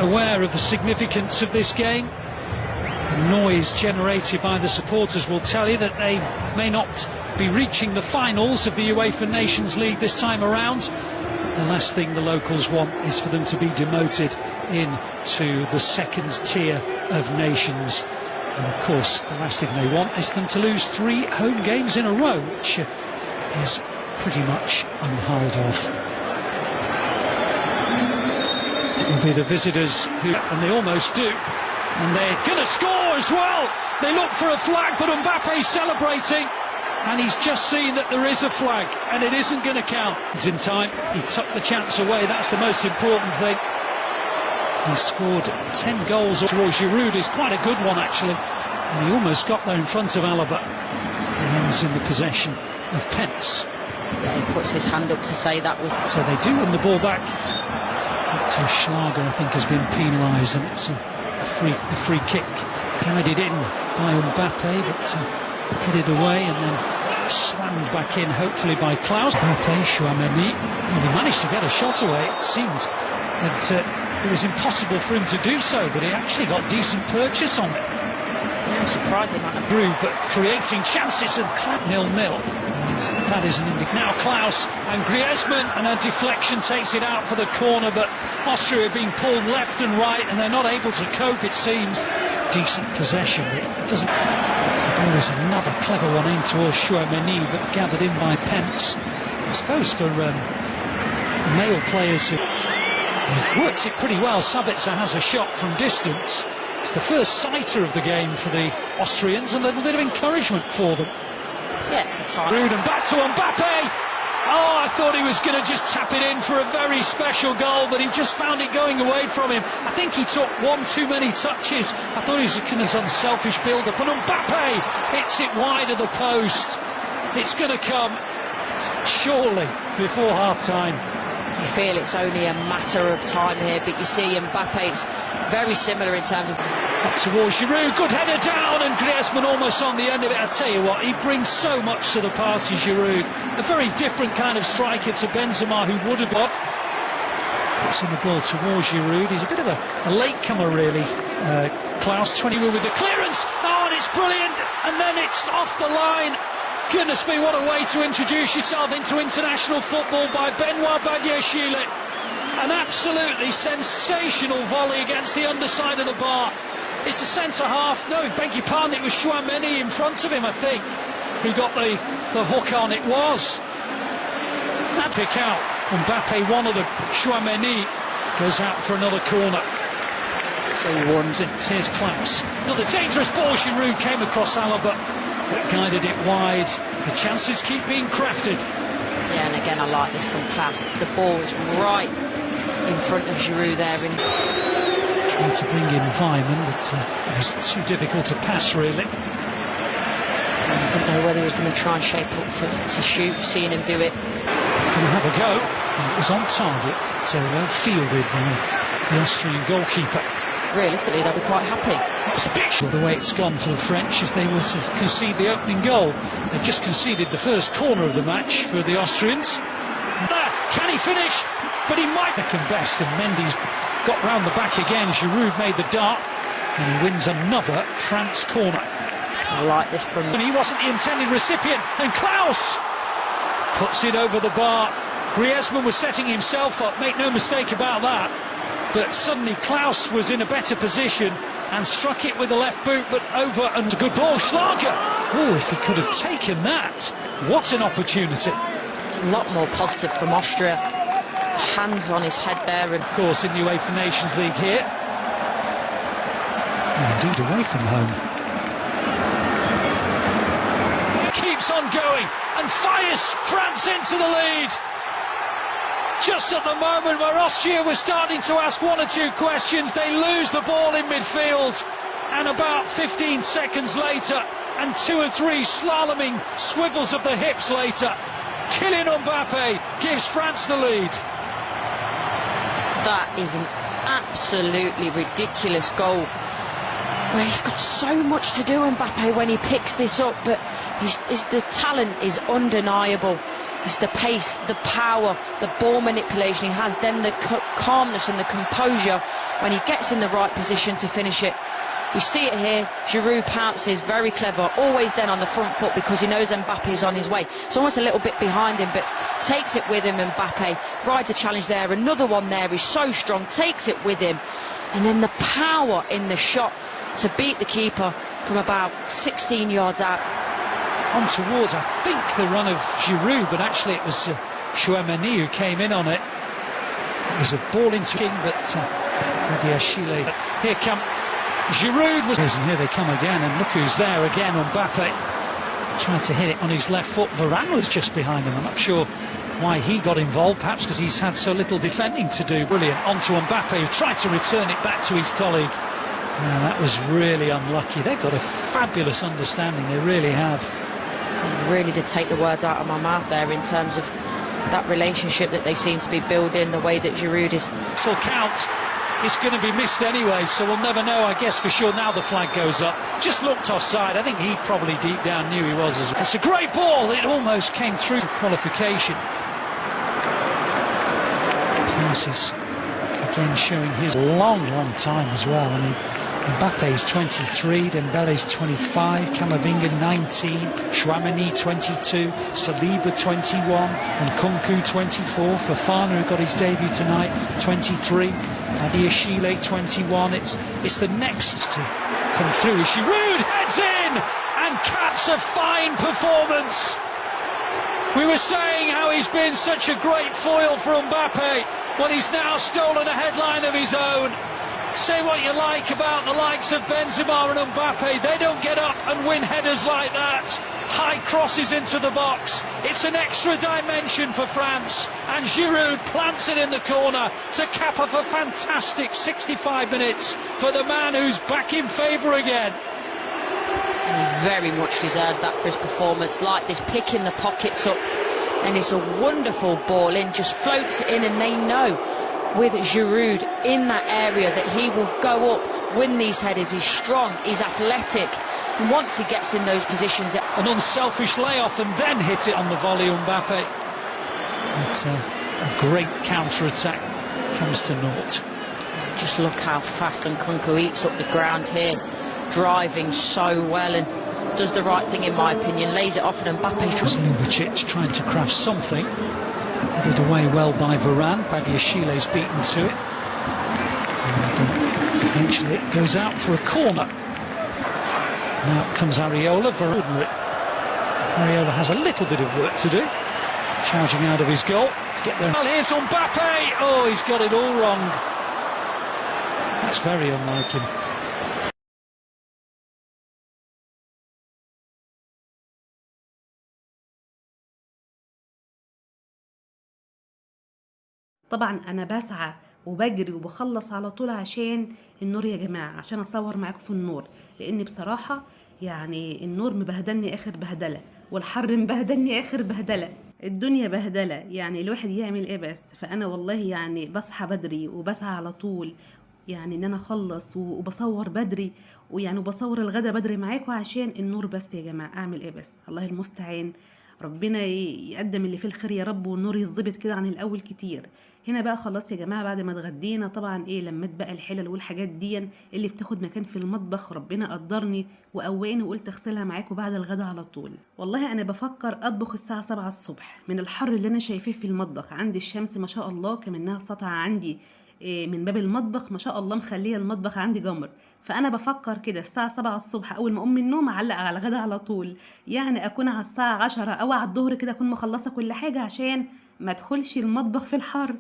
aware of the significance of this game. The noise generated by the supporters will tell you that they may not be reaching the finals of the UEFA Nations League this time around. The last thing the locals want is for them to be demoted into the second tier of nations. And of course, the last thing they want is them to lose 3 home games in a row, which is pretty much unheard of. It will be the visitors who, and they almost do, and they're going to score as well. They look for a flag, but Mbappe's celebrating, and he's just seen that there is a flag, and it isn't going to count. He's in time, he took the chance away, that's the most important thing. He scored 10 goals towards Giroud, is quite a good one actually, and he almost got there in front of Alaba. He ends in the possession of Pence. Yeah, he puts his hand up to say that was... So they do win the ball back. But Schlager, I think, has been penalised, and it's a free kick guided in by Mbappe, but headed away and then slammed back in, hopefully by Klaus. Mbappe, Chouameni, he managed to get a shot away. It seemed that it was impossible for him to do so, but he actually got decent purchase on it. Yeah, surprising, man. But creating chances, and 0-0. That is an indication. Now Klaus and Griezmann, and a deflection takes it out for the corner, but Austria are being pulled left and right, and they're not able to cope, it seems. Decent possession, but it doesn't... There is another clever one in towards Chouameni, but gathered in by Pence. I suppose for the male players who works it pretty well. Sabitzer has a shot from distance. It's the first sighter of the game for the Austrians, and a little bit of encouragement for them. Yeah, it's a time. Rude, and back to Mbappe. Oh, I thought he was going to just tap it in for a very special goal, but he just found it going away from him. I think he took one too many touches. I thought he was looking at his unselfish build-up, and Mbappe hits it wide of the post. It's going to come surely before half-time. You feel it's only a matter of time here, but you see Mbappe's very similar in terms of... Up towards Giroud, good header down, and Griezmann almost on the end of it. I tell you what, he brings so much to the party, Giroud. A very different kind of striker to Benzema, who would have got. Puts in the ball towards Giroud. He's a bit of a latecomer, really. Klaus, 20 with the clearance. Oh, and it's brilliant, and then it's off the line. Goodness me, what a way to introduce yourself into international football by Benoit Badiashile. An absolutely sensational volley against the underside of the bar. It's the centre-half, no, beg your pardon, it was Chouameni in front of him, I think, who got the hook on. It was. That pick out. Mbappe, one of the Chouameni, goes out for another corner. So here's Klaus. Another dangerous ball. Giroud came across Alaba, but guided it wide. The chances keep being crafted. Yeah, and again, I like this from Klaus. The ball is right in front of Giroud there. Trying to bring in Weimann, but it was too difficult to pass, really. I didn't know whether he was going to try and shape up to shoot, seeing him do it. Going to have a go. And it was on target, so well fielded by the Austrian goalkeeper. Realistically, they'll be quite happy. It's a picture of the way it's gone for the French if they were to concede the opening goal. They've just conceded the first corner of the match for the Austrians. Can he finish? But he might second best, and Mendy's got round the back again. Giroud made the dart, and he wins another France corner. I like this from... And he wasn't the intended recipient, and Klaus puts it over the bar. Griezmann was setting himself up, make no mistake about that. But suddenly Klaus was in a better position and struck it with the left boot, but over, and a good ball, Schlager. Oh, if he could have taken that, what an opportunity. It's a lot more positive from Austria. Hands on his head there, and of course in the UEFA Nations League here. And indeed away from home. Keeps on going and fires France into the lead. Just at the moment where Austria was starting to ask one or two questions, they lose the ball in midfield, and about 15 seconds later, and 2 or 3 slaloming swivels of the hips later, Kylian Mbappe gives France the lead. That is an absolutely ridiculous goal. Well, he's got so much to do, Mbappe, when he picks this up, but the talent is undeniable. It's the pace, the power, the ball manipulation he has, then the calmness and the composure when he gets in the right position to finish it. We see it here. Giroud pounces, very clever, always then on the front foot because he knows Mbappe is on his way. It's almost a little bit behind him, but takes it with him. Mbappe rides a challenge there. Another one there. He's so strong, takes it with him. And then the power in the shot to beat the keeper from about 16 yards out. On towards, I think, the run of Giroud, but actually it was Chouameni who came in on it. It was a ball into King, but Badiashile. Here come Giroud, and here they come again, and look who's there again. Mbappe tried to hit it on his left foot. Varane was just behind him. I'm not sure why he got involved, perhaps because he's had so little defending to do. Brilliant, onto Mbappe, who tried to return it back to his colleague. That was really unlucky. They've got a fabulous understanding, they really have. He really did take the words out of my mouth there in terms of that relationship that they seem to be building, the way that Giroud is. Still count. It's going to be missed anyway, so we'll never know, I guess, for sure. Now the flag goes up. Just looked offside. I think he probably deep down knew he was as well. It's a great ball. It almost came through qualification. Passes again showing his long time as well. I mean, Mbappe's 23, Dembele's 25, Camavinga 19, Chouameni 22, Saliba 21, and Nkunku 24. Fofana, who got his debut tonight, 23. Badiashile 21. It's the next to come through. Giroud heads in and caps a fine performance. We were saying how he's been such a great foil for Mbappe when he's now stolen a headline of his own. Say what you like about the likes of Benzema and Mbappe, they don't get up and win headers like that. High crosses into the box. It's an extra dimension for France, and Giroud plants it in the corner to cap off a fantastic 65 minutes for the man who's back in favour again. And he very much deserves that for his performance, like this, picking the pockets up, and it's a wonderful ball in, just floats it in, and they know with Giroud in that area that he will go up, win these headers. He's strong, he's athletic, and once he gets in those positions, an unselfish layoff and then hit it on the volley. Mbappe, it's a great counter-attack, comes to naught. Just look how fast Nkunku eats up the ground here, driving so well and does the right thing in my opinion, lays it off, and Mbappe. Ljubicic trying to craft something. Headed away well by Varane. Badiashile's beaten to it. And eventually it goes out for a corner. Now comes Areola. Areola has a little bit of work to do. Charging out of his goal to get there. Well, here's Mbappe. Oh, he's got it all wrong. That's very unlike him. طبعا انا بسعى وبجري وبخلص على طول عشان النور يا جماعه، عشان اصور معاكم في النور، لان بصراحه يعني النور مبهدلني اخر بهدله، والحر مبهدلني اخر بهدله، الدنيا بهدله، يعني الواحد يعمل ايه بس. فانا والله يعني بصحى بدري وبسعى على طول يعني ان انا اخلص وبصور بدري، ويعني وبصور الغدا بدري معاكم عشان النور بس يا جماعه. اعمل ايه بس، الله المستعان. ربنا يقدم اللي فيه الخير يا رب، والنور يظبط كده عن الاول كتير. هنا بقى خلاص يا جماعه بعد ما اتغدينا طبعا لميت بقى الحلل والحاجات دي اللي بتاخد مكان في المطبخ. ربنا قدرني وقواني وقلت اغسلها معاكم بعد الغدا على طول. والله انا بفكر اطبخ الساعه 7 الصبح من الحر اللي انا شايفاه في المطبخ. عندي الشمس ما شاء الله كمنها سطعه عندي من باب المطبخ ما شاء الله، مخليه المطبخ عندي جمر. فانا بفكر كده الساعه 7 الصبح اول ما اقوم من النوم اعلق على الغدا على طول، يعني اكون على الساعه 10 او على الظهر كده اكون مخلصه كل حاجه عشان ما ادخلش المطبخ في الحر.